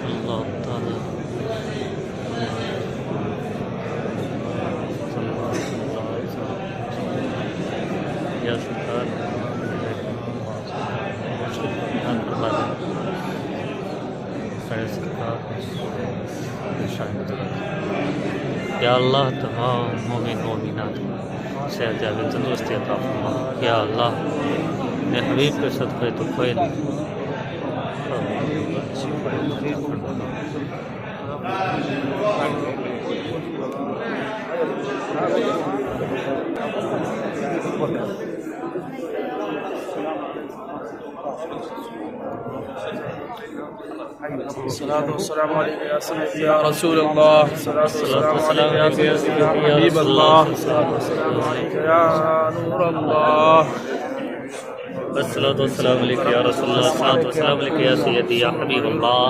अल्लाह ताला या सरकार या अल्लाह तमाम मोमिन मोमिनात से जावे तंदुरुस्ती अता फरमा। या अल्लाह ने हबीब के सदक़े तो फैल या रसूल अल्लाह, हबीब अल्लाह, या नूर अल्लाह। अस्सलातु वस्सलामु अलैका या रसूल अल्लाह, अस्सलातु वस्सलामु अलैका या सय्यदी या हबीब अल्लाह।